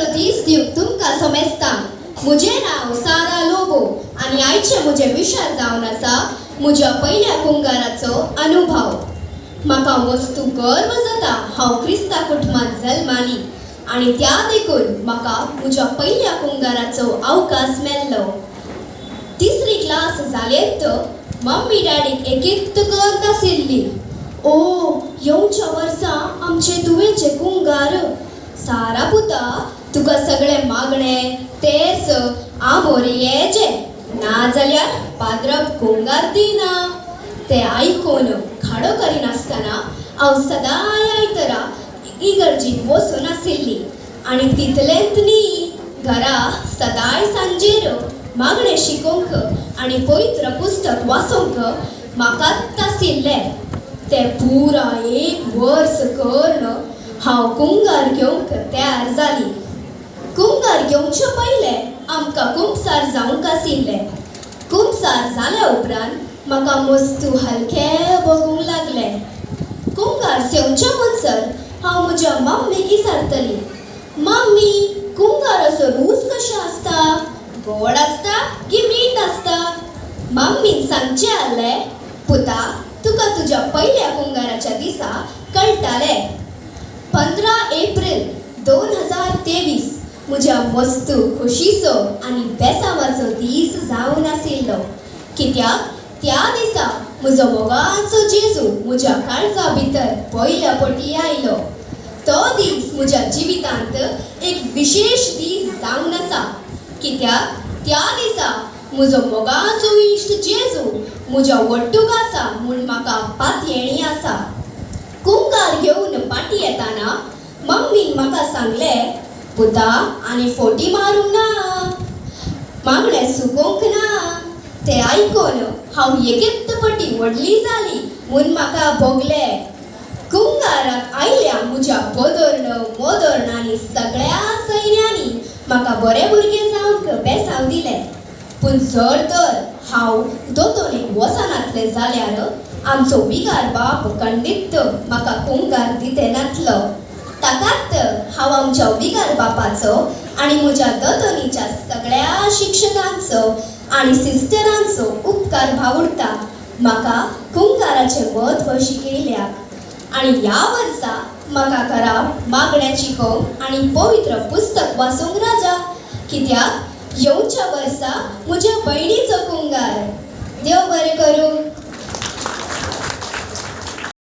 बरो दीस दिवंक तुमकां सोमेस्ता. मुझे नाव सारा लोबो आणि आयचे मुझे विशय जावन आसा मुझ्या पयल्या कुंगाराचो अनुभव. म्हाका वस्तू गर्व जाता हांव क्रिस्ता कुटुंबांत जल्माली आणि त्या देखून म्हाका मुझ्या पयल्या कुंगाराचो अवकाश मेळ्ळो. तिसरी क्लास जालेत मम्मी डॅडीक एकेत करत आशिल्ली. ओ येवच्या वर्सा आमचे तुवेचे कुंगार. सारा पुता तुका सगळे मागणे तेर्स आमोर येजे ना जाल्यार पाद्रप कुंगार दिना. ते आयकून खाडो करिनासतना हांव सदांय आयतरा इगर्जीत बसून आशिल्ली आणि तितलेंत न्ही घरा सदांय सांजेर मागणे शिकोवंक आणि पवित्र पुस्तक वाचोवंक म्हाकाच आशिल्ले. ते पुरा एक वर्स कर्ण हांव कुंगार घेवंक तयार जाली. कुंगार घेवचे पयले आमकां कुंपसार जावंक आशिल्ले. कुंपसार जाल्या उपरांत म्हाका वस्तू हलके बगूंक लागले. कुंगार सेवच्या म्हणसर हांव म्हज्या मम्मीक विचारतली, मम्मी कुंगाराचो रूच कशें आसता? गोड आसता की मीठ आसता? मम्मीन सांगचे आसले, पुता तुका तुज्या पयल्या कुंगाराच्या दिसा कळटाले. 15 एप्रिल 2023 म्हज्या वस्तू खुशीचो आनी बेसावाचो दीस जावन आशिल्लो. कित्याक त्या दिसा म्हजो मोगाचो जेजू म्हज्या काळजा भितर पयल्या पटी आयलो. तो दीस म्हज्या जिवितांत एक विशेष दीस जावन आसा. कित्याक त्या दिसा म्हजो मोगाचो इश्ट जेजू म्हज्या वट्टूक आसा म्हूण म्हाका पातयेणी आसा. कुंगार घेवन पाटी येताना मम्मीन म्हाका सांगले, पुता आनी फोटी मारूंक ना, मागणे सुकोवंक ना. ते आयकून हांव एकेत पटी व्हडली जाली म्हूण म्हाका भोगले. कुंगाराक आयल्या म्हज्या बदोर्ण मोदोर्ण आनी सगळ्या सैऱ्यांनी म्हाका बरे भुरगे जावंक बेसाव दिले. पूण जर तर हांव दोतोरेक वचनातले जाल्यार आमचो विगार बाप खंडीत म्हाका कुंगार दिते नासलो. ताकाच हांव आमच्या विगार बापाचो आनी म्हज्या दोतोनीच्या सगळ्या शिक्षकांचो आनी सिस्टरांचो उपकार भावुरता म्हाका कुंगाराचे म्हत्व शिकयल्याक. आनी ह्या वर्सा म्हाका करा मागण्या शिकोवंक आनी पवित्र पुस्तक वाचूंक राजा. कित्याक येवच्या वर्सा म्हज्या भयणीचो कुंगार. देव बरें करूं.